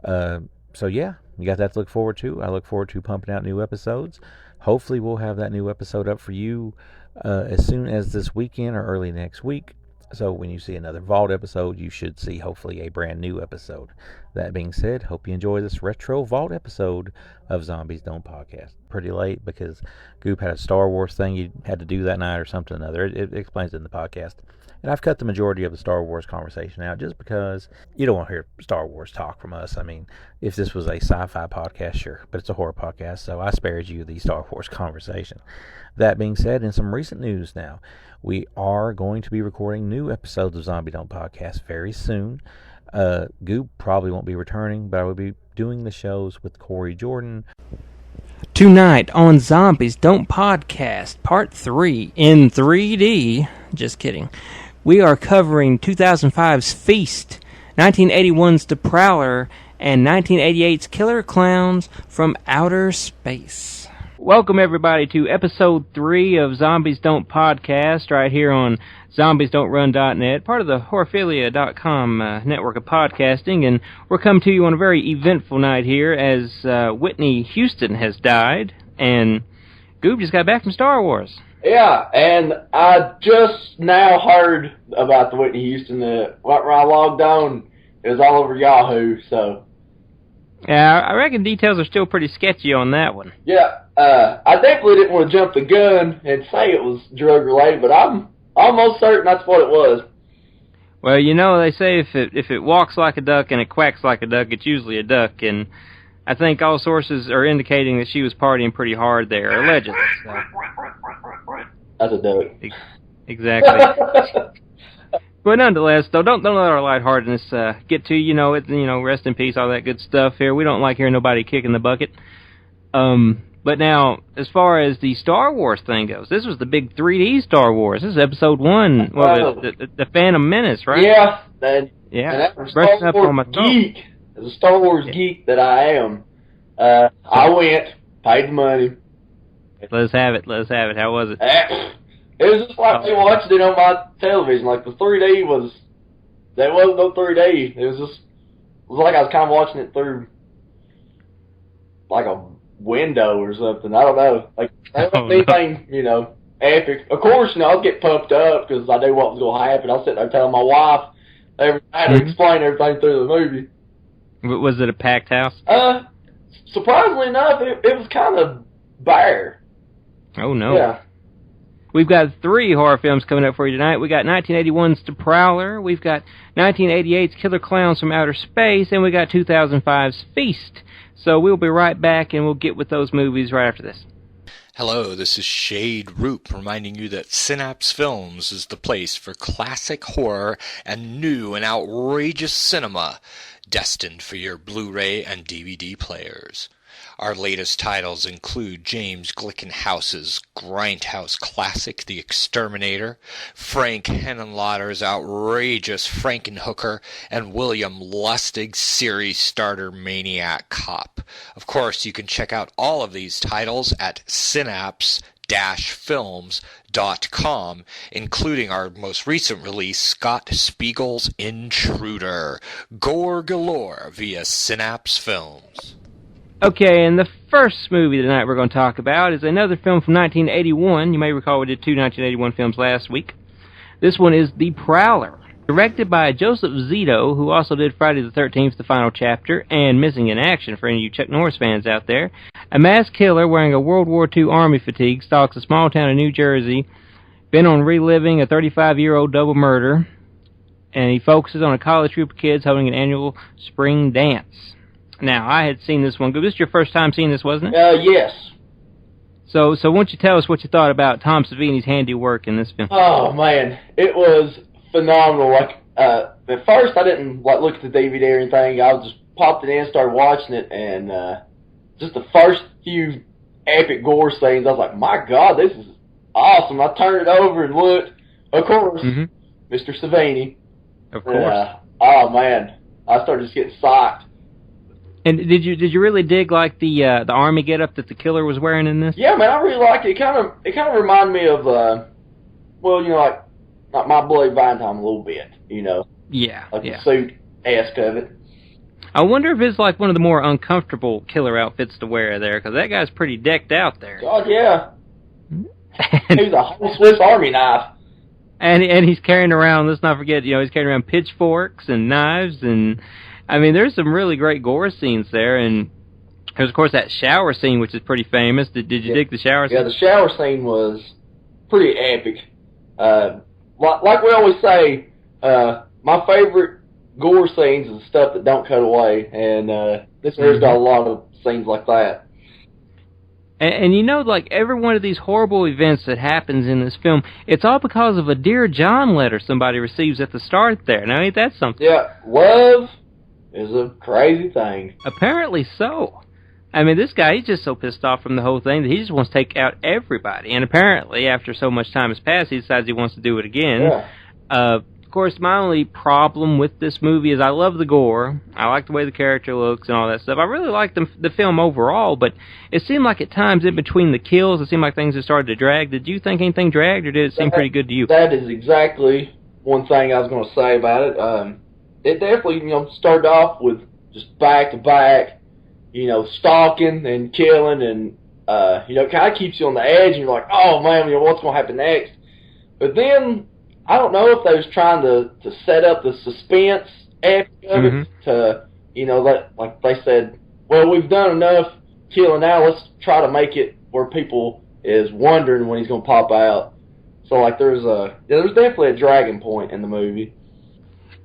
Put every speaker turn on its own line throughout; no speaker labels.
So yeah, you got that to look forward to. I look forward to pumping out new episodes. Hopefully, we'll have that new episode up for you as soon as this weekend or early next week. So when you see another Vault episode, you should see hopefully a brand new episode. That being said, hope you enjoy this retro Vault episode of Zombies Don't Podcast. Pretty late because Goop had a Star Wars thing you had to do that night or something or another. It explains it in the podcast. And I've cut the majority of the Star Wars conversation out just because you don't want to hear Star Wars talk from us. I mean, if this was a sci-fi podcast, sure, but it's a horror podcast, so I spared you the Star Wars conversation. That being said, in some recent news now, we are going to be recording new episodes of Zombie Don't Podcast very soon. Goop probably won't be returning, but I will be doing the shows with Corey Jordan.
Tonight on Zombies Don't Podcast, Part 3 in 3D. Just kidding. We are covering 2005's Feast, 1981's The Prowler, and 1988's Killer Klowns from Outer Space. Welcome, everybody, to Episode 3 of Zombies Don't Podcast, right here on ZombiesDon'tRun.net, part of the Horrorphilia.com network of podcasting, and we're coming to you on a very eventful night here as Whitney Houston has died, and Goob just got back from Star Wars.
Yeah, and I just now heard about the Whitney Houston. Right when I logged on, it was all over Yahoo, so...
Yeah, I reckon details are still pretty sketchy on that one.
Yeah, I definitely didn't want to jump the gun and say it was drug-related, but I'm almost certain that's what it was.
Well, you know, they say if it walks like a duck and it quacks like a duck, it's usually a duck, and I think all sources are indicating that she was partying pretty hard there, allegedly. So.
That's a duck.
Exactly. But nonetheless, though, don't let our lightheartedness get to you. Rest in peace, all that good stuff here. We don't like hearing nobody kicking the bucket. But now, as far as the Star Wars thing goes, this was the big 3D Star Wars. This is Episode 1, the Phantom Menace, right?
Yeah.
And
as a Star Wars geek, as a Star Wars geek that I am, I went, paid the money.
Let's have it. How was it?
It was just like they watched it on my television. Like the 3D there wasn't no 3D. It was like I was kind of watching it through like a window or something. I don't know. Like anything, epic. Of course, I'd get pumped up because I knew what was going to happen. I was sitting there telling my wife I had to explain everything through the movie.
Was it a packed house?
Surprisingly enough, it was kind of bare.
Oh no.
Yeah.
We've got 3 horror films coming up for you tonight. We got 1981's The Prowler, we've got 1988's Killer Klowns from Outer Space, and we got 2005's Feast. So we'll be right back, and we'll get with those movies right after this.
Hello, this is Shade Roop reminding you that Synapse Films is the place for classic horror and new and outrageous cinema, destined for your Blu-ray and DVD players. Our latest titles include James Glickenhaus's grindhouse classic, The Exterminator, Frank Henenlotter's outrageous Frankenhooker, and William Lustig's series starter Maniac Cop. Of course, you can check out all of these titles at synapse-films.com, including our most recent release, Scott Spiegel's Intruder. Gore galore via Synapse Films.
Okay, and the first movie tonight we're going to talk about is another film from 1981. You may recall we did 2 1981 films last week. This one is The Prowler, directed by Joseph Zito, who also did Friday the 13th, The Final Chapter, and Missing in Action for any of you Chuck Norris fans out there. A masked killer wearing a World War II Army fatigue stalks a small town in New Jersey, bent on reliving a 35-year-old double murder, and he focuses on a college group of kids holding an annual spring dance. Now, I had seen this one. This was your first time seeing this, wasn't
it? Yes.
So why don't you tell us what you thought about Tom Savini's handiwork in this film?
Oh, man. It was phenomenal. Like, at first, I didn't look at the DVD or anything. I just popped it in, started watching it, and just the first few epic gore scenes, I was like, my God, this is awesome. I turned it over and looked. Of course, Mr. Savini.
Of course.
Oh, man. I started just getting psyched.
And did you really dig the army getup that the killer was wearing in this?
Yeah, man, I really liked it. It kind of reminded me of like My Bloody Valentine a little bit,
Yeah.
the suit-esque of it.
I wonder if it's like one of the more uncomfortable killer outfits to wear there, because that guy's pretty decked out there.
God, yeah. He's a whole Swiss Army knife.
And he's carrying around, let's not forget, he's carrying around pitchforks and knives, and, I mean, there's some really great gore scenes there, and there's, of course, that shower scene, which is pretty famous. Did you dig the shower scene?
Yeah, the shower scene was pretty epic. Like we always say, my favorite gore scenes is the stuff that don't cut away, and this one's got a lot of scenes like that.
And like every one of these horrible events that happens in this film, it's all because of a Dear John letter somebody receives at the start there. Now, ain't that something?
Yeah, love is a crazy thing.
Apparently so. I mean, this guy, he's just so pissed off from the whole thing that he just wants to take out everybody. And apparently, after so much time has passed, he decides he wants to do it again.
Yeah.
Of course, my only problem with this movie is I love the gore. I like the way the character looks and all that stuff. I really like the film overall, but it seemed like at times in between the kills, it seemed like things had started to drag. Did you think anything dragged, or did it seem pretty good to you?
That is exactly one thing I was going to say about it. It definitely, started off with just back-to-back, stalking and killing, and, it kind of keeps you on the edge, and you're like, oh, man, what's going to happen next? But then, I don't know if they was trying to set up the suspense aspect of it to, like they said, well, we've done enough killing now, let's try to make it where people is wondering when he's going to pop out. So, like, there's definitely a dragging point in the movie.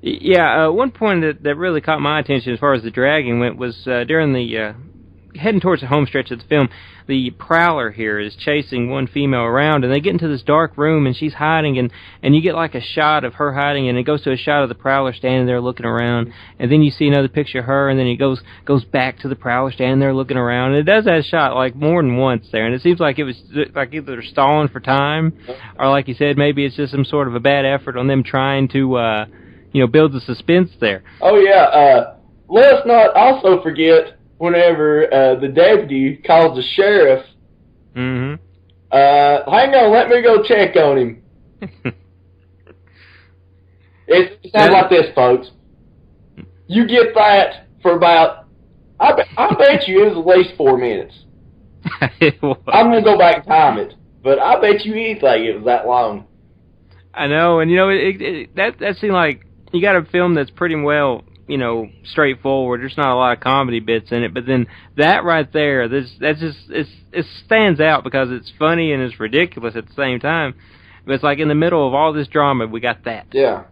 Yeah, one point that really caught my attention as far as the dragging went was during the heading towards the home stretch of the film, the Prowler here is chasing one female around, and they get into this dark room, and she's hiding, and you get like a shot of her hiding, and it goes to a shot of the Prowler standing there looking around, and then you see another picture of her, and then it goes back to the Prowler standing there looking around, and it does that shot like more than once there, and it seems like it was like either they're stalling for time, or like you said, maybe it's just some sort of a bad effort on them trying to build the suspense there.
Oh yeah, let's not also forget whenever the deputy calls the sheriff, hang on, let me go check on him. It sounds like this, folks. You get that for about, I bet you it was at least 4 minutes. I'm going to go back and time it, but I bet you anything it was that long.
I know, and that seemed like you got a film that's pretty well straightforward. There's not a lot of comedy bits in it, but then that right there, it stands out because it's funny and it's ridiculous at the same time. But it's like in the middle of all this drama, we got that.
Yeah.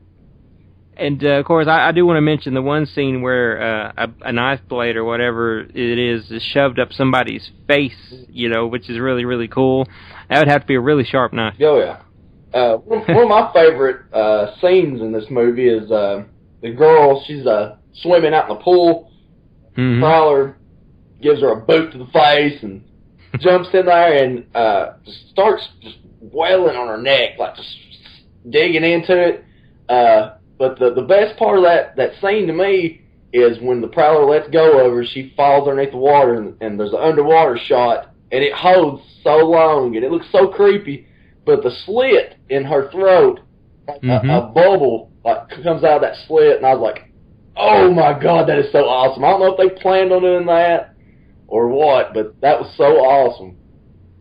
And of course, I do want to mention the one scene where a knife blade or whatever it is shoved up somebody's face, which is really, really cool. That would have to be a really sharp knife.
Oh yeah. One of my favorite scenes in this movie is the girl, she's swimming out in the pool. Prowler gives her a boot to the face and jumps in there and starts just wailing on her neck, like just digging into it. But the best part of that scene to me is when the Prowler lets go of her, she falls underneath the water, and there's an underwater shot, and it holds so long, and it looks so creepy. But the slit in her throat, a bubble comes out of that slit, and I was like, oh my God, that is so awesome. I don't know if they planned on doing that or what, but that was so awesome.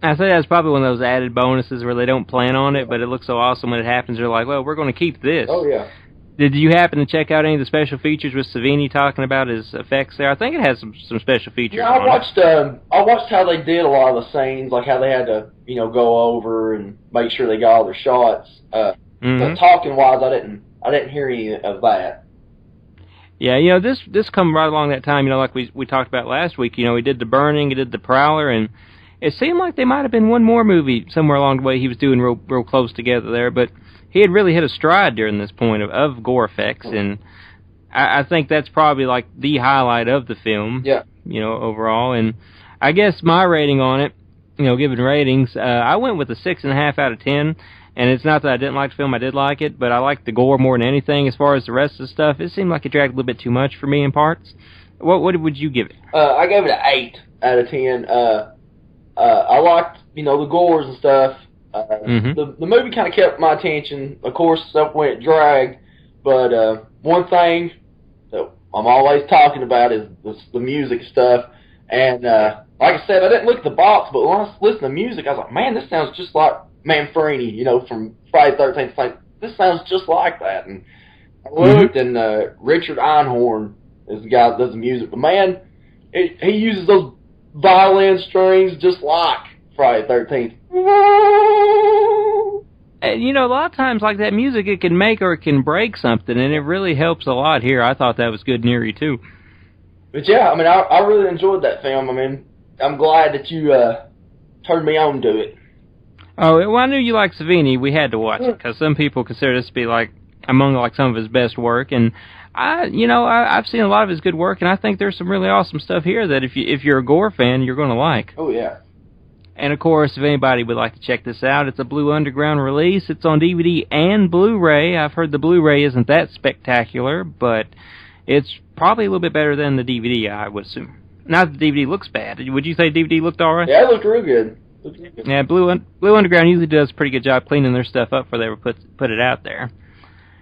I say that's probably one of those added bonuses where they don't plan on it, but it looks so awesome when it happens. They're like, well, we're going to keep this.
Oh, yeah.
Did you happen to check out any of the special features with Savini talking about his effects there? I think it has some special features.
Yeah, I watched how they did a lot of the scenes, like how they had to, go over and make sure they got all their shots. But talking wise, I didn't hear any of that.
Yeah, this come right along that time, like we talked about last week. He did The Burning, he did The Prowler, and it seemed like they might have been one more movie somewhere along the way he was doing real close together there, but he had really hit a stride during this point of gore effects, and I think that's probably like the highlight of the film.
Yeah.
Overall, and I guess my rating on it, given ratings, I went with a 6.5 out of 10. And it's not that I didn't like the film, I did like it, but I liked the gore more than anything. As far as the rest of the stuff, it seemed like it dragged a little bit too much for me in parts. What would you give it?
I gave it an 8 out of 10. I liked, the gores and stuff. The movie kind of kept my attention. Of course, stuff when it dragged. But one thing that I'm always talking about is the music stuff. And like I said, I didn't look at the box, but when I listened to music, I was like, man, this sounds just like Manfredi, you know, from Friday the 13th. Like, this sounds just like that. And I looked, and Richard Einhorn is the guy that does the music. But man, he uses those violin strings just like Friday the 13th.
And, you know, a lot of times, like that music, it can make or it can break something, and it really helps a lot here. I thought that was good and eerie, too.
But yeah, I mean, I really enjoyed that film. I mean, I'm glad that you turned me on to it.
Oh, well, I knew you liked Savini. We had to watch it, because some people consider this to be, like, among, like, some of his best work, and I've seen a lot of his good work, and I think there's some really awesome stuff here that if you're a gore fan, you're going to like.
Oh, yeah.
And, of course, if anybody would like to check this out, it's a Blue Underground release. It's on DVD and Blu-ray. I've heard the Blu-ray isn't that spectacular, but it's probably a little bit better than the DVD, I would assume. Not that the DVD looks bad. Would you say DVD looked all right?
Yeah, it looked real good.
Yeah, Blue Underground usually does a pretty good job cleaning their stuff up before they ever put it out there.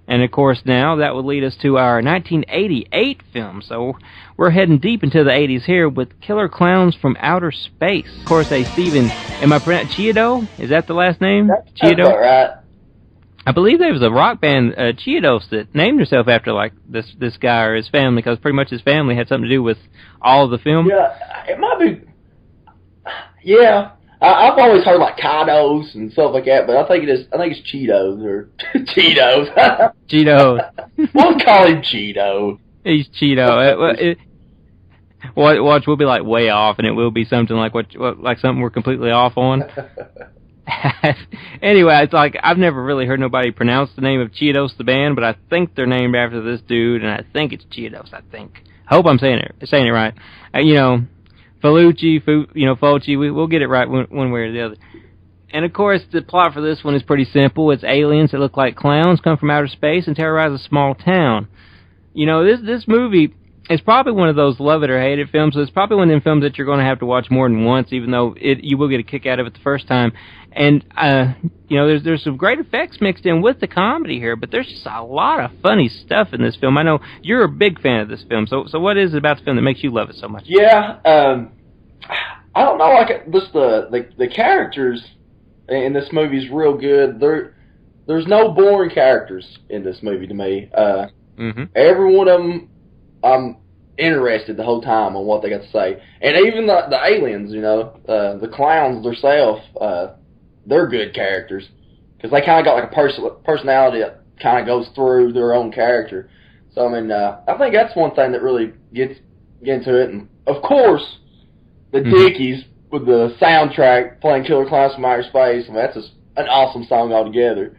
And, of course, now that would lead us to our 1988 film. So we're heading deep into the 80s here with Killer Klowns from Outer Space. Of course, Steven, am I pronouncing Chiodo? Is that the last name?
Chiodo? That's right.
I believe there was a rock band, Chiodos, that named herself after, like, this guy or his family, because pretty much his family had something to do with all of the film.
Yeah, it might be... Yeah. I've always heard like Kados and stuff like that, but I think it's Cheetos or Cheetos.
Cheetos.
We'll call him Cheeto.
He's Cheeto. Watch, we'll be like way off, and it will be something like like something we're completely off on. Anyway, it's like I've never really heard nobody pronounce the name of Cheetos the band, but I think they're named after this dude, and I think it's Cheetos. I think. Hope I'm saying it right. Fulci, we'll get it right one way or the other. And, of course, the plot for this one is pretty simple. It's aliens that look like clowns come from outer space and terrorize a small town. You know, this movie is probably one of those love it or hate it films. It's probably one of them films that you're going to have to watch more than once, even though you will get a kick out of it the first time. And, there's some great effects mixed in with the comedy here, but there's just a lot of funny stuff in this film. I know you're a big fan of this film, so what is it about the film that makes you love it so much?
Yeah, I don't know, like, just the characters in this movie is real good. There's no boring characters in this movie to me. Every one of them, I'm interested the whole time on what they got to say. And even the aliens, the clowns themselves, they're good characters. Because they kind of got like a personality that kind of goes through their own character. So, I mean, I think that's one thing that really gets into it. And, of course, the Dickies with the soundtrack playing Killer Klowns from Outer Space. I mean, that's just an awesome song altogether.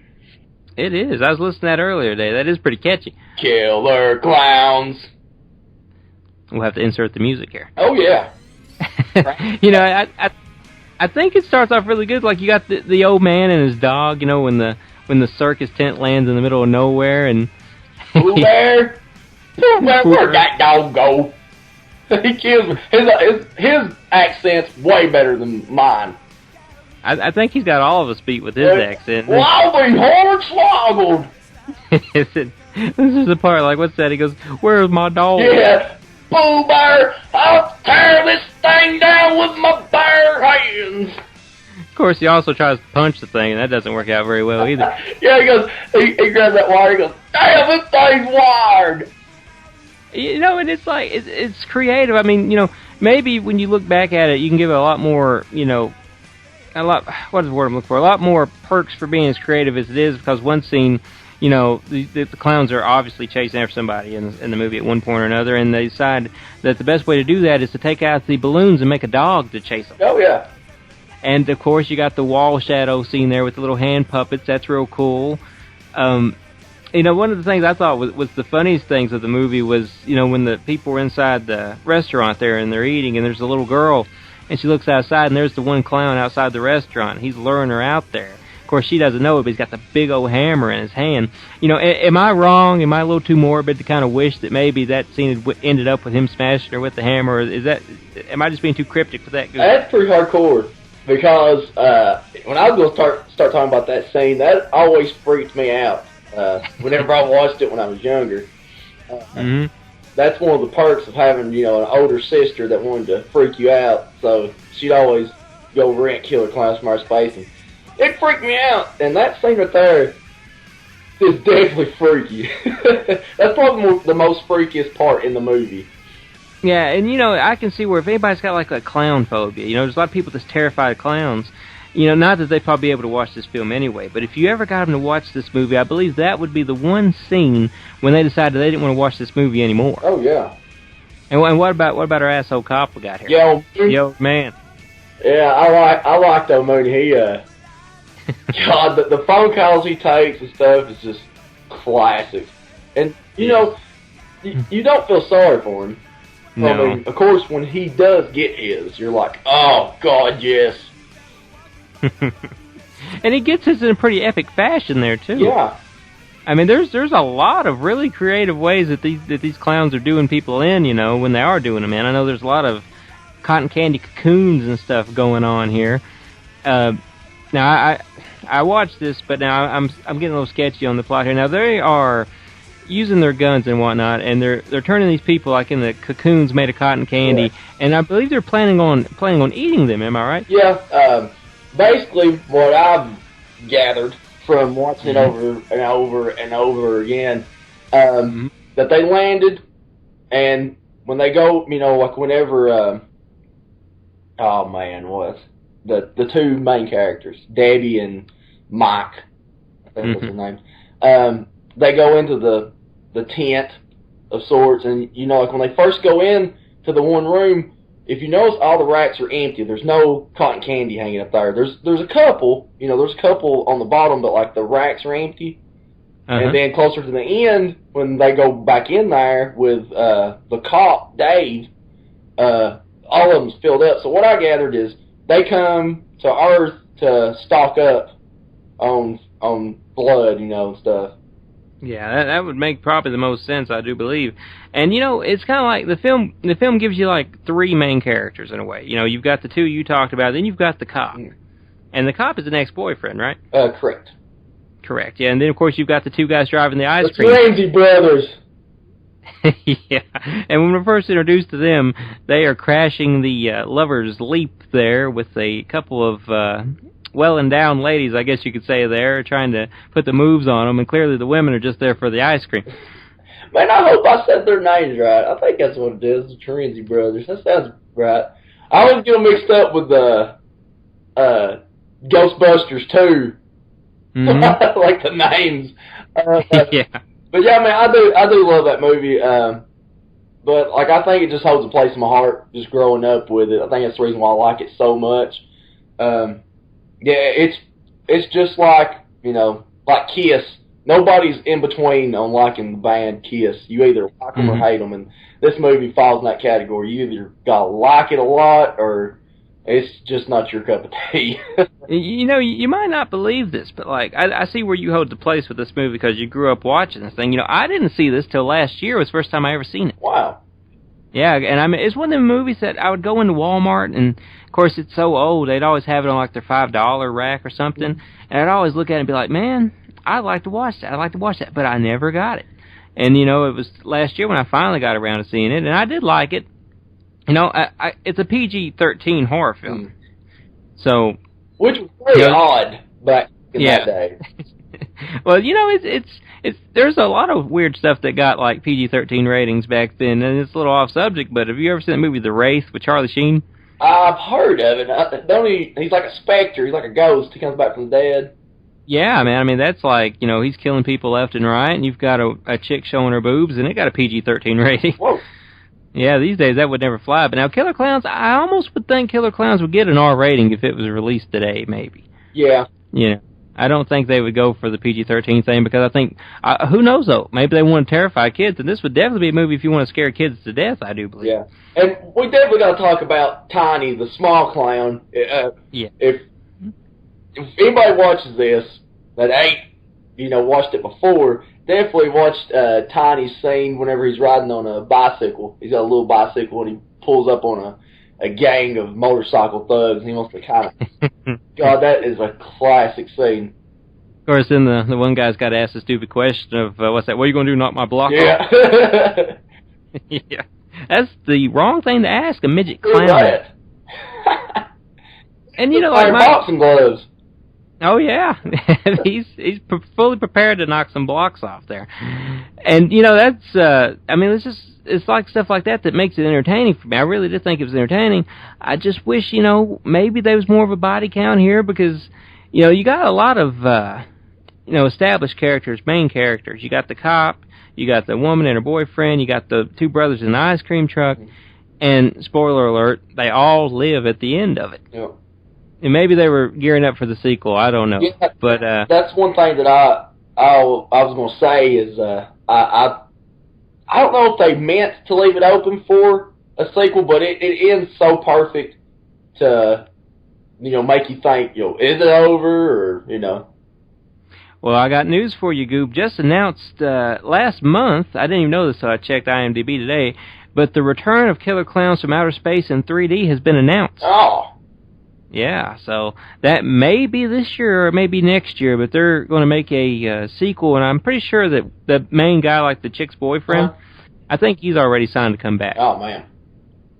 It is. I was listening to that earlier today. That is pretty catchy.
Killer Klowns.
We'll have to insert the music here.
Oh, yeah.
I think it starts off really good. Like, you got the old man and his dog, when the circus tent lands in the middle of nowhere, and...
Pooh Bear, where'd that dog go? He kills me. His accent's way better than mine.
I think he's got all of us beat with his accent.
I'll be hornswoggled.
This is the part, like, what's that? He goes, where's my dog?
Yeah, Pooh Bear, I'll tear this thing down with my bare hands.
Of course, he also tries to punch the thing, and that doesn't work out very well either.
Yeah, he grabs that wire, he goes, damn, this thing's wired.
And it's like, it's creative. I mean, maybe when you look back at it, you can give it a lot more, what is the word I'm looking for? A lot more perks for being as creative as it is, because one scene, the clowns are obviously chasing after somebody in the movie at one point or another, and they decide that the best way to do that is to take out the balloons and make a dog to chase them.
Oh, yeah.
And, of course, you got the wall shadow scene there with the little hand puppets. That's real cool. One of the things I thought was the funniest things of the movie was, when the people were inside the restaurant there and they're eating, and there's a little girl, and she looks outside, and there's the one clown outside the restaurant. He's luring her out there. Of course, she doesn't know it, but he's got the big old hammer in his hand. Am I wrong? Am I a little too morbid to kind of wish that maybe that scene had ended up with him smashing her with the hammer? Am I just being too cryptic for that?
That's pretty hardcore. Because when I was going to start talking about that scene, that always freaked me out. Whenever I watched it when I was younger. that's one of the perks of having, you know, an older sister that wanted to freak you out. So she'd always go rent Killer Klowns from our space, and it freaked me out. And that scene right there is definitely freaky. That's probably the most freakiest part in the movie.
Yeah, and you know, I can see where if anybody's got like a clown phobia, you know, there's a lot of people that's terrified of clowns. You know, not that they'd probably be able to watch this film anyway, but if you ever got them to watch this movie, I believe that would be the one scene when they decided they didn't want to watch this movie anymore.
Oh yeah.
And what about our asshole cop we got here? Yo, man.
Yeah, I like that Mooney. He God, the phone calls he takes and stuff is just classic. And you know, you don't feel sorry for him.
No.
I mean, of course, when he does get his, you're like, oh God, yes.
And he gets his in a pretty epic fashion there too.
Yeah.
I mean, there's a lot of really creative ways that these clowns are doing people in, you know, when they are doing them in. I know there's a lot of cotton candy cocoons and stuff going on here. Now I watched this, but now I'm getting a little sketchy on the plot here. Now they are using their guns and whatnot, and they're turning these people like in the cocoons made of cotton candy,
Correct.
and I believe they're planning on eating them. Am I right?
Yeah. Basically, what I've gathered from watching it over and over and over again, that they landed, and when they go, you know, like whenever, oh man, what the two main characters, Debbie and Mike, I think that's their names. They go into the tent of sorts, and you know, like when they first go in to the one room, if you notice, all the racks are empty. There's no cotton candy hanging up there. There's a couple, you know, there's a couple on the bottom, but like the racks are empty. And then closer to the end, when they go back in there with the cop Dave, all of them's filled up. So what I gathered is they come to Earth to stock up on blood, you know, and stuff.
Yeah, that would make probably the most sense, I do believe. And you know, it's kind of like the film gives you like three main characters in a way. You know, you've got the two you talked about, then you've got the cop. And the cop is an ex-boyfriend, right?
Correct.
Correct, yeah. And then of course you've got the two guys driving the ice cream.
The Ramsey brothers.
Yeah. And when we're first introduced to them, they are crashing the Lover's Leap there with a couple of well-endowed ladies, I guess you could say, there, trying to put the moves on them, and clearly the women are just there for the ice cream.
Man, I hope I said their names right. I think that's what it is, the Terenzi brothers. That sounds right. I always get them mixed up with the Ghostbusters 2. Like the names.
Yeah.
But yeah, man, I do love that movie. But like, I think it just holds a place in my heart, just growing up with it. I think that's the reason why I like it so much. Yeah, it's just like, you know, like Kiss. Nobody's in between on liking the band Kiss. You either like them or hate them, and this movie falls in that category. You either gotta like it a lot, or it's just not your cup of tea.
You know, you might not believe this, but like, I see where you hold the place with this movie because you grew up watching this thing. You know, I didn't see this till last year. It was the first time I ever seen it.
Wow.
Yeah, and I mean, it's one of the movies that I would go into Walmart, and of course it's so old, they'd always have it on like their $5 rack or something, and I'd always look at it and be like, man, I'd like to watch that, but I never got it. And you know, it was last year when I finally got around to seeing it, and I did like it. You know, it's a PG-13 horror film, so
which was pretty odd back in that day.
Well, you know, it's there's a lot of weird stuff that got like PG-13 ratings back then, and it's a little off subject, but have you ever seen the movie The Wraith with Charlie Sheen?
I've heard of it. He's like a specter. He's like a ghost. He comes back from the dead.
Yeah, man. I mean, that's like, you know, he's killing people left and right, and you've got a chick showing her boobs, and it got a PG-13 rating.
Whoa.
Yeah, these days that would never fly. But now Killer Klowns, I almost would think Killer Klowns would get an R rating if it was released today, maybe.
Yeah.
Yeah. I don't think they would go for the PG-13 thing because I think, who knows though, maybe they want to terrify kids, and this would definitely be a movie if you want to scare kids to death, I do believe.
Yeah. And we definitely got to talk about Tiny, the small clown.
Yeah.
If anybody watches this that ain't, you know, watched it before, definitely watched Tiny's scene whenever he's riding on a bicycle. He's got a little bicycle and he pulls up on a gang of motorcycle thugs and he wants to kind of... God, that is a classic scene.
Of course, then the one guy's got to ask the stupid question of, what's that, what are you going to do, knock my block off?
Yeah.
Yeah. That's the wrong thing to ask a midget
You're
clown.
right.
And, you know,
Like
like
boxing gloves.
Oh, yeah. he's fully prepared to knock some blocks off there. And, you know, that's, I mean, it's like stuff like that that makes it entertaining for me. I really did think it was entertaining. I just wish, you know, maybe there was more of a body count here because, you know, you got a lot of, you know, established characters, main characters. You got the cop, you got the woman and her boyfriend, you got the two brothers in the ice cream truck, and, spoiler alert, they all live at the end of it.
Yeah.
And maybe they were gearing up for the sequel. I don't know.
Yeah,
But
that's one thing that I was going to say is I don't know if they meant to leave it open for a sequel, but it ends so perfect to, you know, make you think, you know, is it over or, you know.
Well, I got news for you, Goob. Just announced last month. I didn't even know this, so I checked IMDb today. But the return of Killer Klowns from Outer Space in 3D has been announced.
Oh.
Yeah, so that may be this year or maybe next year, but they're going to make a sequel, and I'm pretty sure that the main guy, like the chick's boyfriend, I think he's already signed to come back.
Oh, man.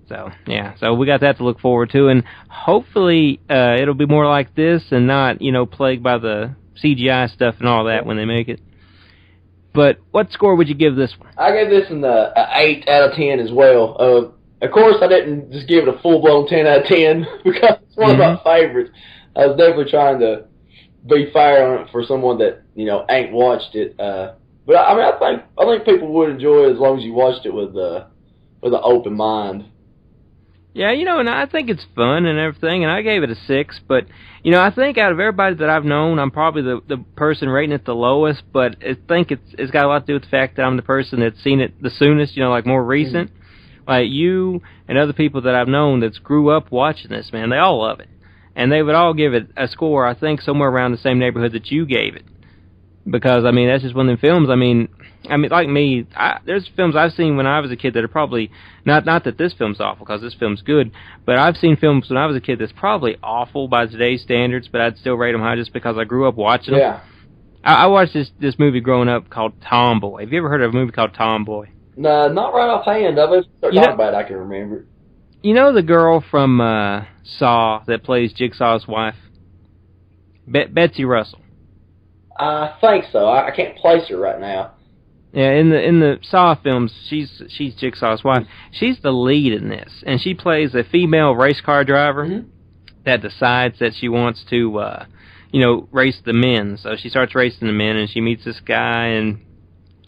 So, yeah, so we got that to look forward to, and hopefully it'll be more like this and not, you know, plagued by the CGI stuff and all that when they make it. But what score would you give this one?
I gave this an 8 out of 10 as well. Of course, I didn't just give it a full-blown 10 out of 10 because it's one of my favorites. I was definitely trying to be fair on it for someone that, you know, ain't watched it. But I mean, I think people would enjoy it as long as you watched it with an open mind.
Yeah, you know, and I think it's fun and everything, and I gave it a 6, but, you know, I think out of everybody that I've known, I'm probably the person rating it the lowest, but I think it's got a lot to do with the fact that I'm the person that's seen it the soonest, you know, like more recent. Like you and other people that I've known that's grew up watching this, man, they all love it. And they would all give it a score, I think, somewhere around the same neighborhood that you gave it. Because, I mean, that's just one of them films. I mean, like me, there's films I've seen when I was a kid that are probably, not that this film's awful, because this film's good, but I've seen films when I was a kid that's probably awful by today's standards, but I'd still rate them high just because I grew up watching them.
Yeah.
I watched this movie growing up called Tomboy. Have you ever heard of a movie called Tomboy?
No, not right offhand. I've been talking about it, I can remember it.
You know the girl from Saw that plays Jigsaw's wife? Betsy Russell.
I think so. I can't place her right now.
Yeah, in the Saw films, she's Jigsaw's wife. She's the lead in this, and she plays a female race car driver that decides that she wants to, you know, race the men. So she starts racing the men, and she meets this guy, and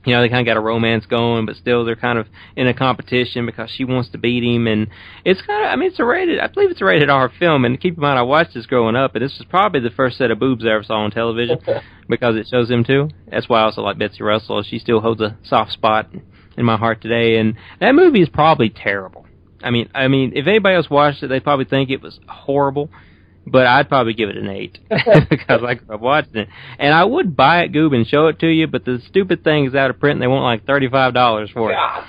you know, they kind of got a romance going, but still they're kind of in a competition because she wants to beat him. And it's kind of, I mean, I believe it's a rated R film. And keep in mind, I watched this growing up, and this was probably the first set of boobs I ever saw on television because it shows them too. That's why I also like Betsy Russell. She still holds a soft spot in my heart today. And that movie is probably terrible. I mean, if anybody else watched it, they'd probably think it was horrible. But I'd probably give it an 8 because I grew up watching it. And I would buy it, Goob, and show it to you, but the stupid thing is out of print and they want like $35 for it. God.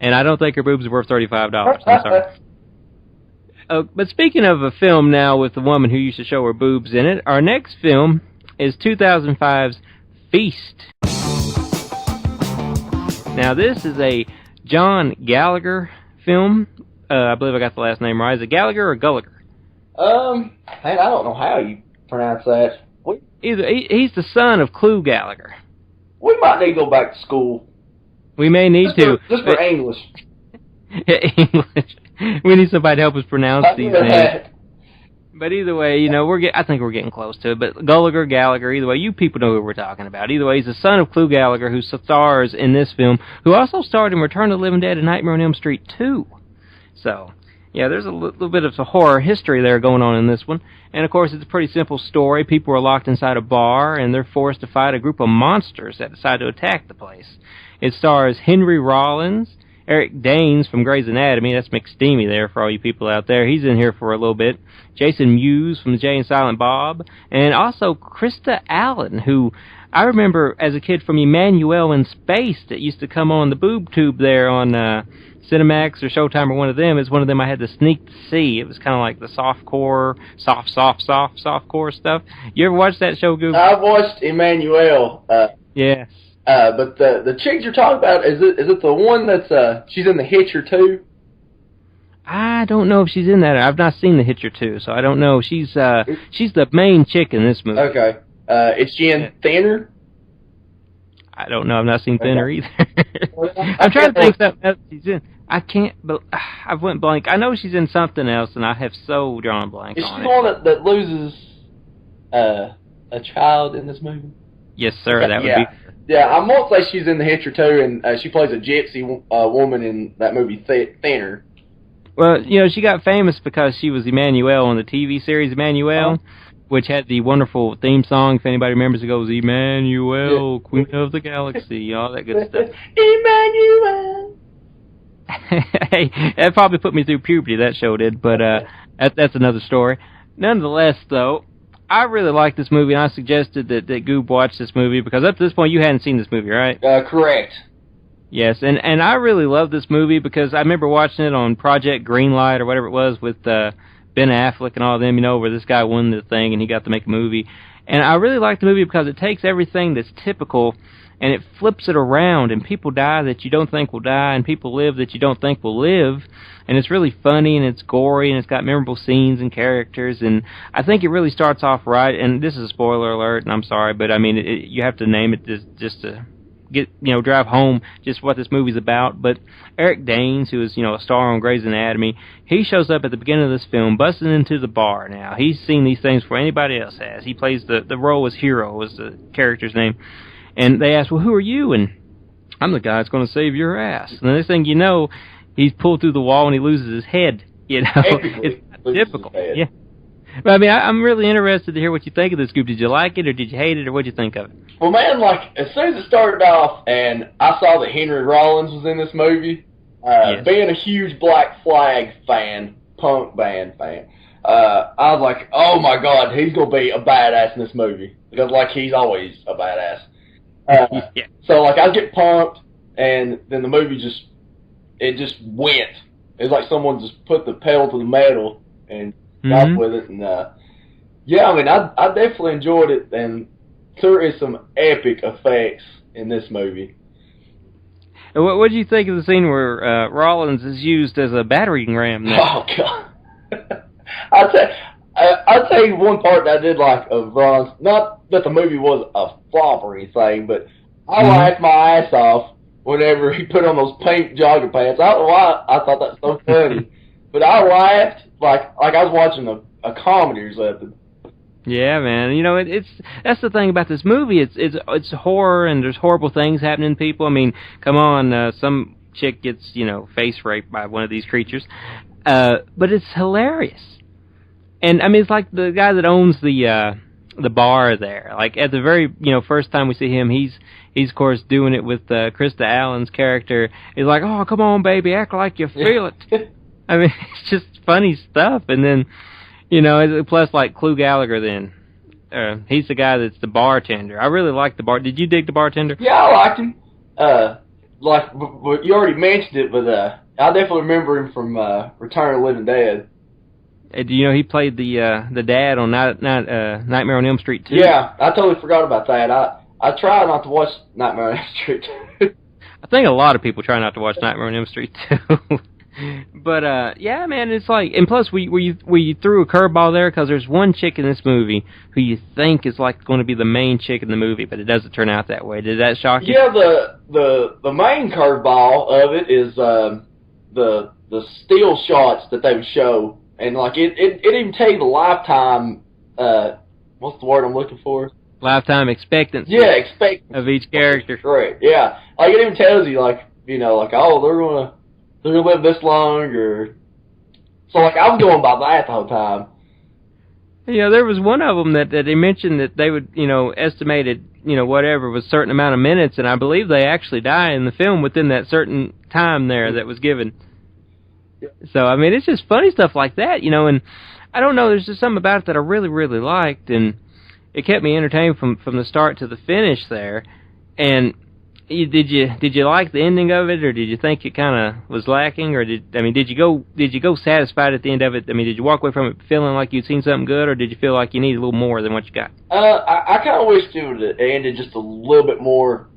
And I don't think her boobs are worth $35. I'm sorry. But speaking of a film now with the woman who used to show her boobs in it, our next film is 2005's Feast. Now, this is a John Gallagher film. I believe I got the last name right. Is it Gallagher or Gulliger?
Man, I don't know how you pronounce that.
He's the son of Clu Gallagher.
We might need to go back to school.
We may need to.
Just for English.
English. We need somebody to help us pronounce these names. But either way, you know, I think we're getting close to it. But Gulliger, Gallagher, either way, you people know who we're talking about. Either way, he's the son of Clu Gallagher, who stars in this film, who also starred in Return of the Living Dead and Nightmare on Elm Street 2. So, yeah, there's a little bit of a horror history there going on in this one. And, of course, it's a pretty simple story. People are locked inside a bar, and they're forced to fight a group of monsters that decide to attack the place. It stars Henry Rollins, Eric Danes from Grey's Anatomy. That's McSteamy there for all you people out there. He's in here for a little bit. Jason Mewes from Jay and Silent Bob. And also Krista Allen, who I remember as a kid from Emmanuel in Space that used to come on the boob tube there on Cinemax or Showtime or one of them. Is one of them I had to sneak to see. It was kind of like the softcore stuff. You ever watched that show, Google?
I've watched Emmanuel.
Yes.
But the chick you're talking about, is it the one that's she's in The Hitcher too?
I don't know if she's in that. I've not seen The Hitcher 2, so I don't know. She's the main chick in this movie.
Okay. Is she in Thinner?
I don't know. I've not seen Thinner either. I'm trying to think something else she's in. I can't, but I went blank. I know she's in something else, and I have so drawn blank
Is
on
she
it.
the one that loses a child in this movie?
Yes, sir. That would be.
Yeah, I won't say she's in The Hitcher too, and she plays a gypsy woman in that movie Thinner.
Well, she got famous because she was Emmanuel on the TV series Emmanuel, which had the wonderful theme song. If anybody remembers, it goes, Emmanuel, Queen of the Galaxy, all that good stuff.
Emmanuel!
Hey, that probably put me through puberty, that show did, but that's another story. Nonetheless, though, I really like this movie, and I suggested that Goob watch this movie, because up to this point, you hadn't seen this movie, right?
Correct.
Yes, and I really love this movie because I remember watching it on Project Greenlight or whatever it was with Ben Affleck and all of them, where this guy won the thing and he got to make a movie. And I really like the movie because it takes everything that's typical and it flips it around, and people die that you don't think will die, and people live that you don't think will live. And it's really funny, and it's gory, and it's got memorable scenes and characters, and I think it really starts off right. And this is a spoiler alert, and I'm sorry, but I mean, you have to name it just to get, drive home just what this movie's about. But Eric Danes, who is, a star on Grey's Anatomy, he shows up at the beginning of this film, busting into the bar. Now, he's seen these things before anybody else has. He plays the role as Hero, was the character's name. And they ask, well, who are you? And I'm the guy that's going to save your ass. And the next thing you know, he's pulled through the wall and he loses his head. It's difficult. Yeah. But I mean, I'm really interested to hear what you think of this group. Did you like it, or did you hate it, or what did you think of it?
Well, man, as soon as it started off and I saw that Henry Rollins was in this movie,
yes.
Being a huge Black Flag fan, punk band fan, I was like, oh my God, he's going to be a badass in this movie. Because, he's always a badass.
Yeah.
So, I get pumped, and then the movie just went. It's like someone just put the pedal to the metal and got with it. And, yeah, I mean, I definitely enjoyed it, and there is some epic effects in this movie.
And what did you think of the scene where Rollins is used as a battering ram now?
Oh, God. I'll tell you one part that I did like of Rollins. Not that the movie was a flop or anything, but I laughed my ass off whenever he put on those pink jogging pants. I don't know why I thought that was so funny, but I laughed like I was watching a comedy or something.
Yeah, man. That's the thing about this movie. It's horror, and there's horrible things happening to people. I mean, come on, some chick gets face raped by one of these creatures, but it's hilarious. And I mean, it's like the guy that owns the bar there. Like at the very first time we see him, he's of course doing it with Krista Allen's character. He's like, "Oh, come on, baby, act like you feel it." I mean, it's just funny stuff. And then plus like Clu Gallagher. Then he's the guy that's the bartender. I really like the bar. Did you dig the bartender?
Yeah, I liked him. You already mentioned it, but I definitely remember him from Return of the Living Dead.
He played the dad on Nightmare on Elm Street 2.
Yeah, I totally forgot about that. I try not to watch Nightmare on Elm Street 2.
I think a lot of people try not to watch Nightmare on Elm Street 2. But yeah, man, it's like, and plus we threw a curveball there because there's one chick in this movie who you think is like going to be the main chick in the movie, but it doesn't turn out that way. Did that shock you?
Yeah, the main curveball of it is the still shots that they would show. And it even tell you the lifetime, what's the word I'm looking for?
Lifetime expectancy.
Yeah, expectancy
of each character.
Right. Yeah, it even tells you oh, they're gonna live this long, or so. I was going by that the whole time.
There was one of them that they mentioned that they would estimated whatever was a certain amount of minutes, and I believe they actually die in the film within that certain time there that was given. So, I mean, it's just funny stuff like that, and I don't know, there's just something about it that I really, really liked, and it kept me entertained from the start to the finish there. And did you like the ending of it, or did you think it kind of was lacking, or did you go satisfied at the end of it? I mean, did you walk away from it feeling like you'd seen something good, or did you feel like you needed a little more than what you got?
I kind of wished it would have ended just a little bit more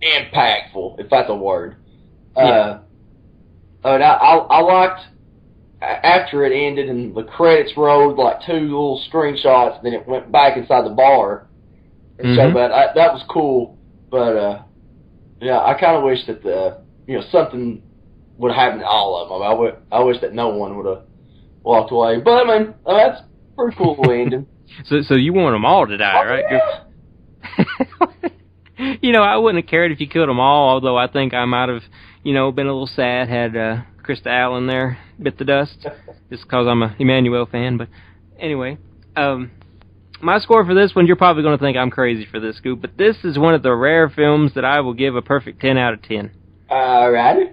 impactful, if that's a word.
Yeah.
And I liked after it ended and the credits rolled, like 2 little screenshots, then it went back inside the bar and showed that. That was cool, but yeah, I kind of wish that something would have happened to all of them. I wish that no one would have walked away. But I mean, that's pretty cool ending.
So you want them all to die, right?
Yeah.
You know, I wouldn't have cared if you killed them all, although I think I might have, been a little sad had Krista Allen there bit the dust, just because I'm a Emmanuel fan. But anyway, my score for this one, you're probably going to think I'm crazy for this, Scoop, but this is one of the rare films that I will give a perfect 10 out of 10.
Alrighty.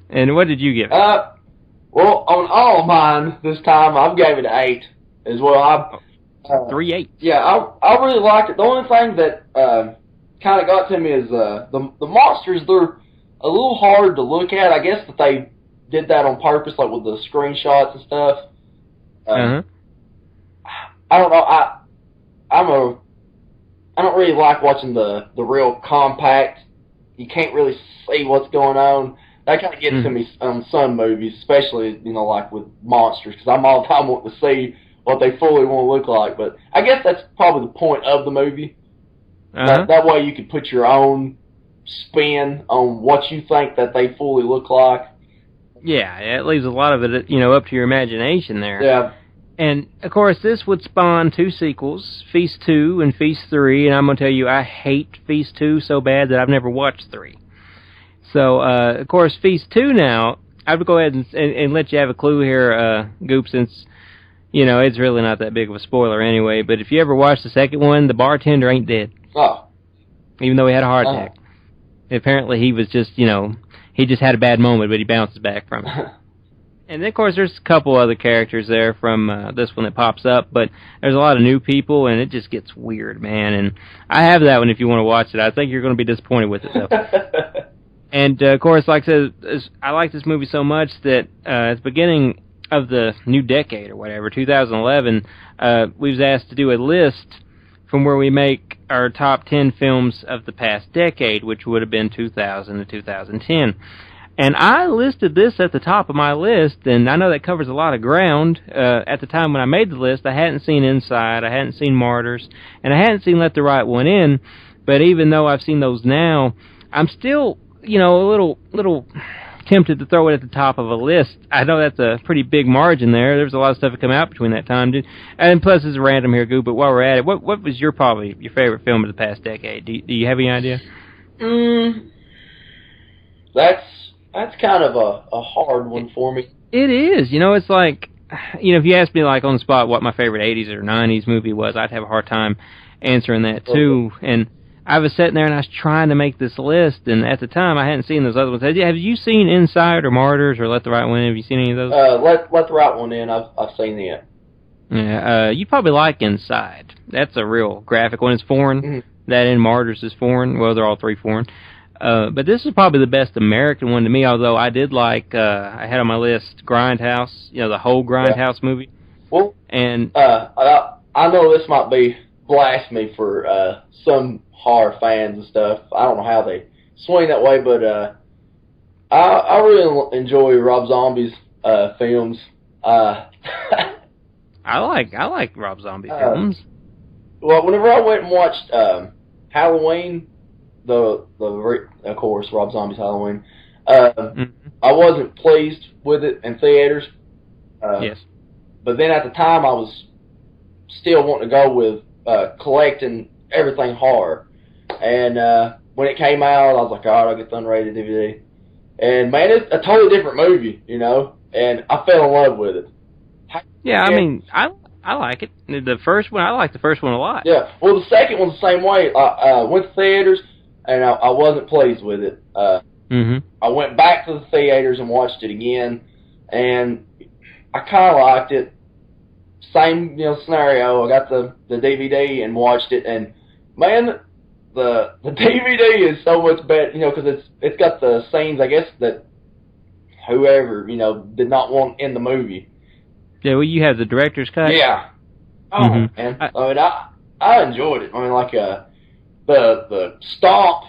And what did you give it?
Well, on all of mine this time, I've gave it an 8 as well.
3 8.
Yeah, I really liked it. The only thing that kind of got to me is the monsters. They're a little hard to look at. I guess that they did that on purpose, like with the screenshots and stuff. I don't know. I don't really like watching the real compact. You can't really see what's going on. That kind of gets to me on some movies, especially like with monsters, because I'm all the time wanting to see what they fully want to look like. But I guess that's probably the point of the movie. That way you can put your own spin on what you think that they fully look like.
Yeah, it leaves a lot of it, up to your imagination there.
Yeah.
And, of course, this would spawn 2 sequels, Feast 2 and Feast 3, and I'm going to tell you, I hate Feast 2 so bad that I've never watched 3. So, of course, Feast 2 now, I would go ahead and let you have a clue here, Goop, since, it's really not that big of a spoiler anyway, but if you ever watch the second one, the bartender ain't dead.
Oh.
Even though he had a heart attack. Apparently he was just, he just had a bad moment, but he bounces back from it. And then, of course, there's a couple other characters there from this one that pops up, but there's a lot of new people, and it just gets weird, man. And I have that one if you want to watch it. I think you're going to be disappointed with it, though. And, of course, like I said, I like this movie so much that at the beginning of the new decade or whatever, 2011, we was asked to do a list from where we make our top 10 films of the past decade, which would have been 2000 to 2010. And I listed this at the top of my list, and I know that covers a lot of ground. At the time when I made the list, I hadn't seen Inside, I hadn't seen Martyrs, and I hadn't seen Let the Right One In. But even though I've seen those now, I'm still, a little tempted to throw it at the top of a list. I know that's a pretty big margin there. There's a lot of stuff that come out between that time, dude. And plus, it's random here, Goop, but while we're at it, what was probably your favorite film of the past decade? Do you have any idea?
That's kind of a hard one for me.
It is. It's like, if you asked me, like, on the spot what my favorite 80s or 90s movie was, I'd have a hard time answering that, too. And I was sitting there and I was trying to make this list, and at the time I hadn't seen those other ones. Have you seen Inside or Martyrs or Let the Right One In? Have you seen any of those?
Let the Right One In. I've seen it.
Yeah, you probably like Inside. That's a real graphic one. It's foreign.
Mm-hmm.
That in Martyrs is foreign. Well, they're all 3 foreign. But this is probably the best American one to me, although I did like, I had on my list Grindhouse, the whole Grindhouse movie. Well, and
I know this might be blasphemy for some horror fans and stuff. I don't know how they swing that way, but I really enjoy Rob Zombie's films.
I like Rob Zombie films.
Well, whenever I went and watched Halloween, of course, Rob Zombie's Halloween, I wasn't pleased with it in theaters.
Yes.
But then at the time, I was still wanting to go with collecting everything horror. And when it came out, I was like, all right, I'll get the unrated DVD. And, man, it's a totally different movie, and I fell in love with it.
Yeah, I mean, I like it. The first one, I like the first one a lot.
Yeah, well, the second one's the same way. I went to theaters, and I wasn't pleased with it. I went back to the theaters and watched it again, and I kind of liked it. Same, scenario. I got the DVD and watched it, and man, the DVD is so much better, because it's got the scenes, I guess, that whoever, did not want in the movie.
Yeah, well, you have the director's cut.
Yeah. Oh, man. I enjoyed it. I mean, like the stomp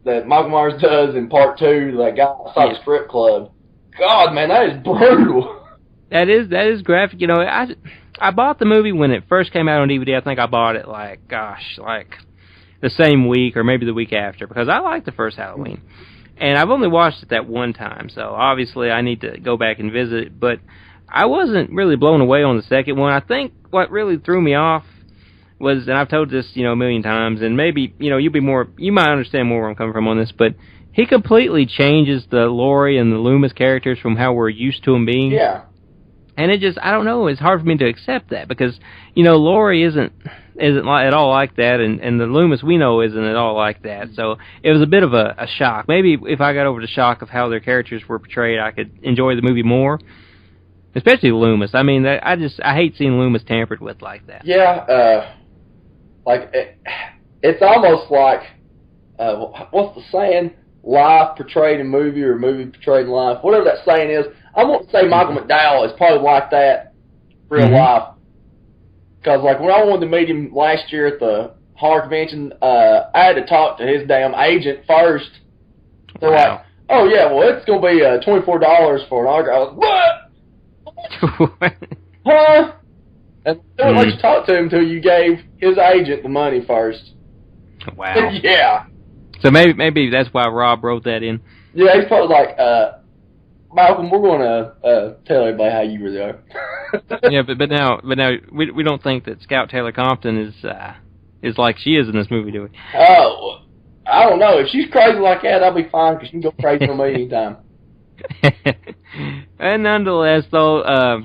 that Michael Myers does in part 2, that guy outside the strip club. God, man, that is brutal.
That is graphic. You know, I bought the movie when it first came out on DVD. I think I bought it like the same week or maybe the week after because I liked the first Halloween. And I've only watched it that one time, so obviously I need to go back and visit it. But I wasn't really blown away on the second one. I think what really threw me off was, and I've told this, you know, a million times, and maybe, you know, you might understand more where I'm coming from on this, but he completely changes the Laurie and the Loomis characters from how we're used to them being.
Yeah.
And it just, I don't know, it's hard for me to accept that because, you know, Laurie isn't at all like that, and the Loomis we know isn't at all like that. So it was a bit of a shock. Maybe if I got over the shock of how their characters were portrayed, I could enjoy the movie more. Especially Loomis. I mean, I hate seeing Loomis tampered with like that.
Yeah, it's almost like, what's the saying? Life portrayed in movie or movie portrayed in life. Whatever that saying is. I want to say Michael McDowell is probably like that real life. Because, like, when I wanted to meet him last year at the horror convention, I had to talk to his damn agent first. They're like, oh, yeah, well, it's going to be $24 for an autograph. I was, what? Huh? And they wouldn't let you talk to him until you gave his agent the money first.
Wow.
Yeah.
So maybe that's why Rob wrote that in.
Yeah, he's probably like, Malcolm, we're going to tell everybody how you really are.
Yeah, but now we don't think that Scout Taylor Compton is like she is in this movie, do we?
Oh, I don't know. If she's crazy like that, I'll be fine because she can go crazy on me anytime.
And nonetheless, though,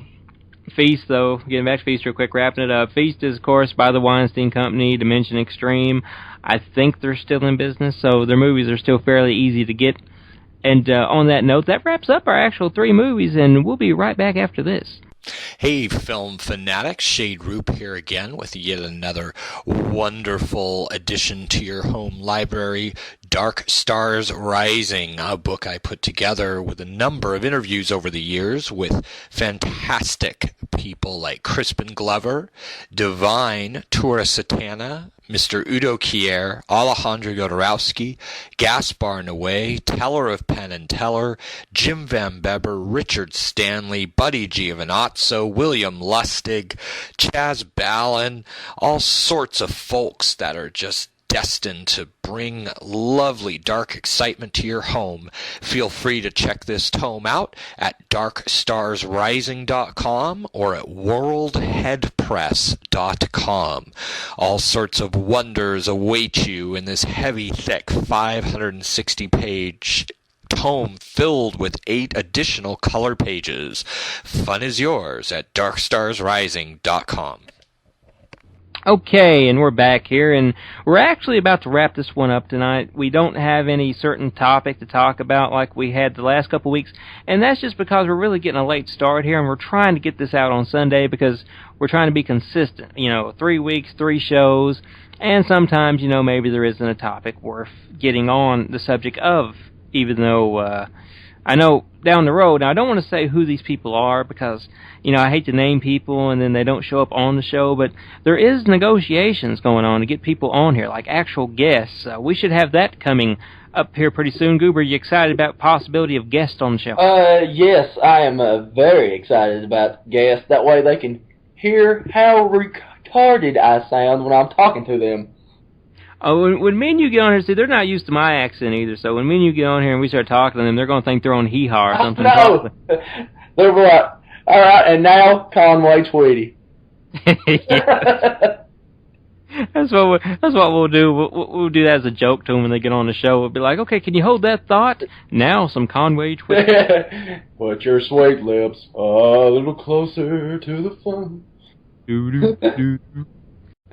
Feast, though, getting back to Feast real quick, wrapping it up. Feast is, of course, by the Weinstein Company, Dimension Extreme. I think they're still in business, so their movies are still fairly easy to get. And on that note, that wraps up our actual 3 movies, and we'll be right back after this.
Hey, film fanatics, Shade Roop here again with yet another wonderful addition to your home library, Dark Stars Rising, a book I put together with a number of interviews over the years with fantastic people like Crispin Glover, Divine Tura Satana, Mr. Udo Kier, Alejandro Jodorowsky, Gaspar Noé, Teller of Penn and Teller, Jim Van Beber, Richard Stanley, Buddy Giovinazzo, William Lustig, Chaz Ballin, all sorts of folks that are just destined to bring lovely dark excitement to your home. Feel free to check this tome out at darkstarsrising.com or at worldheadpress.com. All sorts of wonders await you in this heavy, thick 560-page tome filled with 8 additional color pages. Fun is yours at darkstarsrising.com.
Okay, and we're back here, and we're actually about to wrap this one up tonight. We don't have any certain topic to talk about like we had the last couple weeks, and that's just because we're really getting a late start here, and we're trying to get this out on Sunday because we're trying to be consistent. 3 weeks, 3 shows, and sometimes, maybe there isn't a topic worth getting on the subject of, even though I know down the road, now I don't want to say who these people are because, I hate to name people and then they don't show up on the show, but there is negotiations going on to get people on here, like actual guests. We should have that coming up here pretty soon. Goober, are you excited about possibility of guests on the show?
Yes, I am very excited about guests. That way they can hear how retarded I sound when I'm talking to them.
Oh, when me and you get on here, see, they're not used to my accent either, so when me and you get on here and we start talking to them, they're going to think they're on hee-haw or something.
No! They're like, all right, and now Conway Tweedy.
That's what we'll do. We'll do that as a joke to them when they get on the show. We'll be like, okay, can you hold that thought? Now some Conway Tweedy.
Put your sweet lips a little closer to the phone.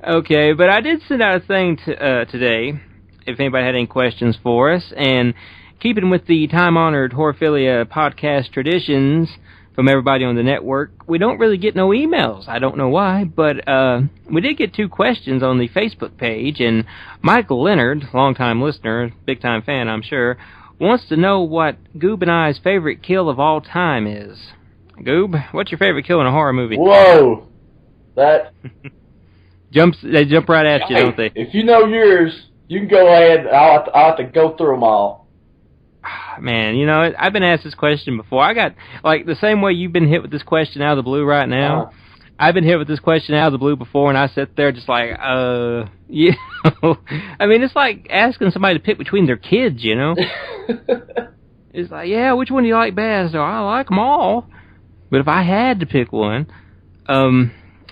Okay, but I did send out a thing today, if anybody had any questions for us, and keeping with the time-honored Horrorphilia podcast traditions from everybody on the network, we don't really get no emails. I don't know why, but we did get 2 questions on the Facebook page, and Michael Leonard, longtime listener, big-time fan, I'm sure, wants to know what Goob and I's favorite kill of all time is. Goob, what's your favorite kill in a horror movie?
Whoa! That...
They jump right at you, don't they?
If you know yours, You can go ahead. I'll have to go through them all.
Man, you know, I've been asked this question before. I got, like, the same way you've been hit with this question out of the blue right now. I've been hit with this question out of the blue before, and I sit there just like, you know. I mean, it's like asking somebody to pick between their kids, you know. It's like, yeah, which one do you like best? So I like them all. But if I had to pick one, I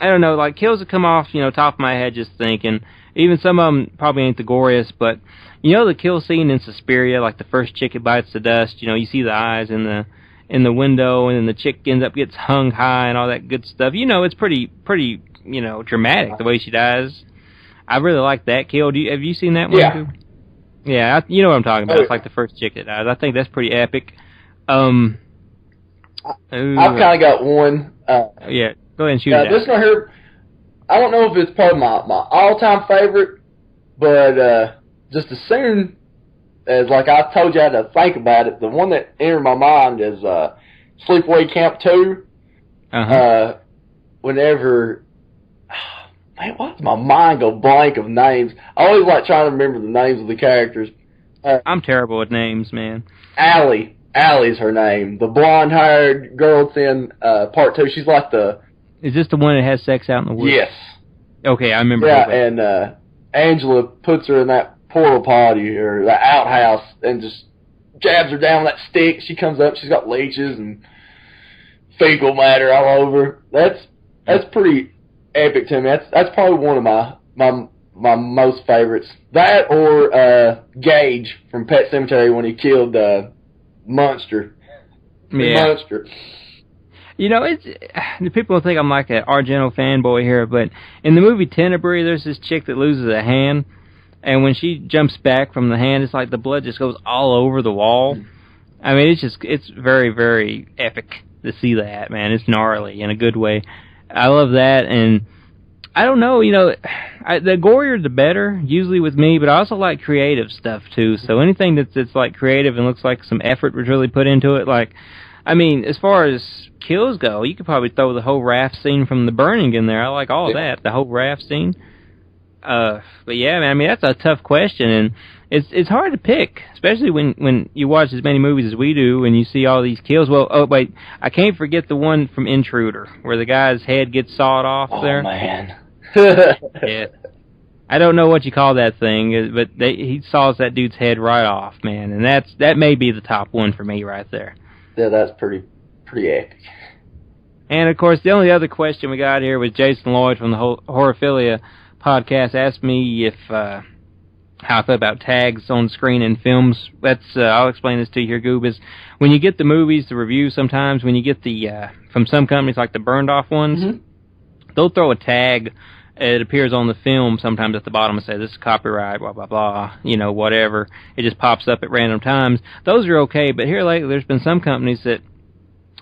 don't know, like, kills that come off, you know, top of my head just thinking. Even some of them probably ain't the goriest, but, you know, the kill scene in Suspiria, like the first chick that bites the dust, you know, you see the eyes in the window, and then the chick gets hung high and all that good stuff. You know, it's pretty, you know, dramatic the way she dies. I really like that kill. Have you seen that one too? Yeah, you know what I'm talking about. It's like the first chick that dies. I think that's pretty epic. I've
kind of got one.
Yeah, go ahead and shoot it out.
This one here, I don't know if it's probably my all-time favorite, but just as soon as, like, I told you I had to think about it, the one that entered my mind is Sleepaway Camp 2. Whenever, man, why does my mind go blank of names? I always like trying to remember the names of the characters.
I'm terrible with names, man.
Allie's her name. The blonde-haired girl that's in part 2. She's like the...
Is this the one that has sex out in the woods?
Yes.
Okay, I remember.
Yeah, and Angela puts her in that porta potty or the outhouse and just jabs her down with that stick. She comes up. She's got leeches and fecal matter all over. That's pretty epic to me. That's probably one of my most favorites. That or Gage from Pet Sematary when he killed Munster.
Yeah.
Munster.
You know, people think I'm like an Argento fanboy here, but in the movie Tenebrae, there's this chick that loses a hand, and when she jumps back from the hand, it's like the blood just goes all over the wall. I mean, it's very, very epic to see that, man. It's gnarly in a good way. I love that, and I don't know, you know, the gorier the better, usually with me, but I also like creative stuff, too. So anything that's like creative and looks like some effort was really put into it, like, I mean, as far as kills go, you could probably throw the whole raft scene from The Burning in there. I like all of that, the whole raft scene. But yeah, man, I mean, that's a tough question, and it's hard to pick, especially when you watch as many movies as we do and you see all these kills. Well, oh, wait, I can't forget the one from Intruder, where the guy's head gets sawed off there.
Oh, man.
Yeah. I don't know what you call that thing, but he saws that dude's head right off, man, and that may be the top one for me right there.
Yeah, that's pretty epic.
And, of course, the only other question we got here was Jason Lloyd from the Horophilia podcast asked me if how I feel about tags on screen in films. That's I'll explain this to you here, Goob, is when you get the movies, the reviews sometimes, when you get the from some companies like the burned off ones, they'll throw a tag. It appears on the film sometimes at the bottom and say, this is copyright, blah, blah, blah, you know, whatever. It just pops up at random times. Those are okay, but here lately there's been some companies that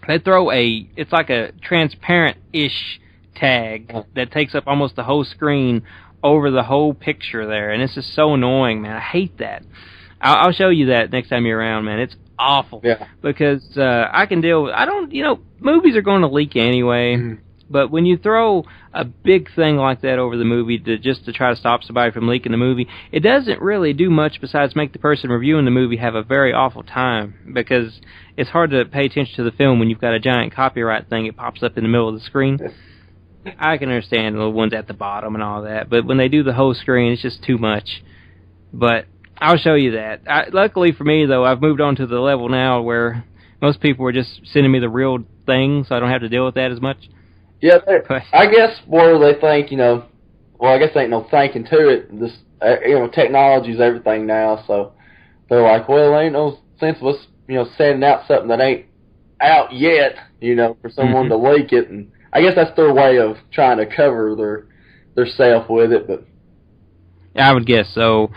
they throw it's like a transparent-ish tag that takes up almost the whole screen over the whole picture there, and it's just so annoying, man. I hate that. I'll show you that next time you're around, man. It's awful.
Yeah.
Because I can deal with, movies are going to leak anyway. But when you throw a big thing like that over the movie just to try to stop somebody from leaking the movie, it doesn't really do much besides make the person reviewing the movie have a very awful time, because it's hard to pay attention to the film when you've got a giant copyright thing. It pops up in the middle of the screen. I can understand the ones at the bottom and all that, but when they do the whole screen, it's just too much. But I'll show you that. Luckily for me, though, I've moved on to the level now where most people are just sending me the real thing, so I don't have to deal with that as much.
Yeah, I guess where they think, well, I guess there ain't no thinking to it. This, technology's everything now, so they're like, well, there ain't no sense of us, sending out something that ain't out yet, for someone to leak it, and I guess that's their way of trying to cover their self with it, but
I would guess so.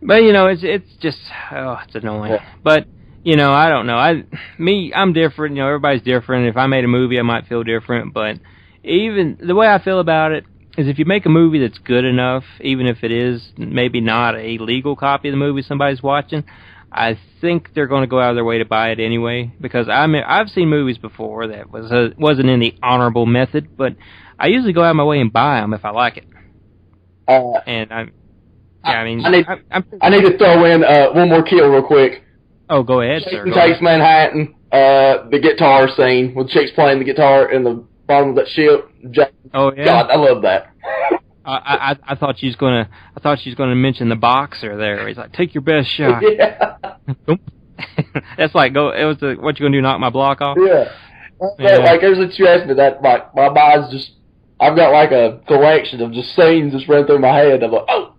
But it's just it's annoying.
Yeah.
But I don't know. I'm different. Everybody's different. If I made a movie, I might feel different. But even the way I feel about it is, if you make a movie that's good enough, even if it is maybe not a legal copy of the movie somebody's watching, I think they're going to go out of their way to buy it anyway. Because I've seen movies before that wasn't in the honorable method, but I usually go out of my way and buy them if I like it. Yeah, I mean,
I need to throw in one more kill real quick.
Oh, go ahead, sir.
Jason Takes Manhattan, the guitar scene with chicks playing the guitar in the bottom of that ship.
Oh yeah.
God, I love that.
I thought she was gonna mention the boxer there. He's like, take your best shot.
Yeah.
That's like what you gonna do? Knock my block off?
Yeah.
Yeah.
Like ever since you asked me that, like my mind's just, I've got like a collection of just scenes just run through my head. I'm like, oh.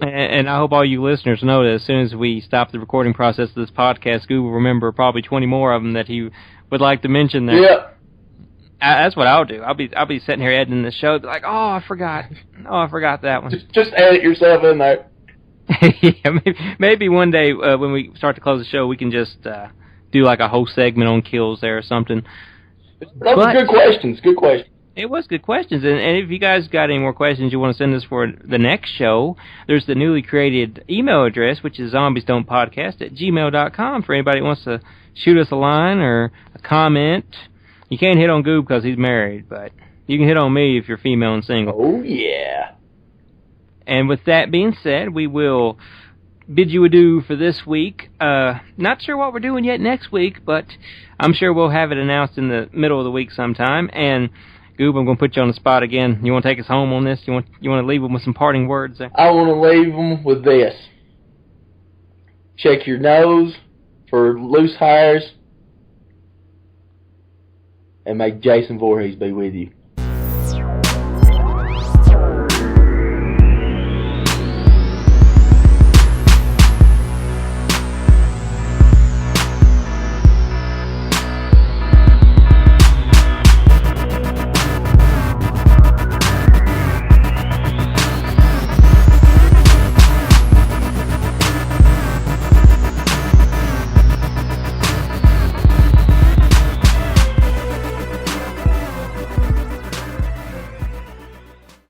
And I hope all you listeners know that as soon as we stop the recording process of this podcast, Google will remember probably 20 more of them that he would like to mention there.
Yeah.
That's what I'll do. I'll be sitting here editing the show, be like, oh, I forgot that one.
Just edit yourself in there.
Yeah, maybe one day when we start to close the show, we can just do like a whole segment on kills there or something.
That was good questions. Good questions.
It was good questions, and if you guys got any more questions you want to send us for the next show, there's the newly created email address, which is zombiesdon'tpodcast@gmail.com for anybody that wants to shoot us a line or a comment. You can't hit on Goob because he's married, but you can hit on me if you're female and single.
Oh, yeah.
And with that being said, we will bid you adieu for this week. Not sure what we're doing yet next week, but I'm sure we'll have it announced in the middle of the week sometime. And Goob, I'm going to put you on the spot again. You want to take us home on this? You want to leave them with some parting words there?
I want to leave them with this. Check your nose for loose hairs, and may Jason Voorhees be with you.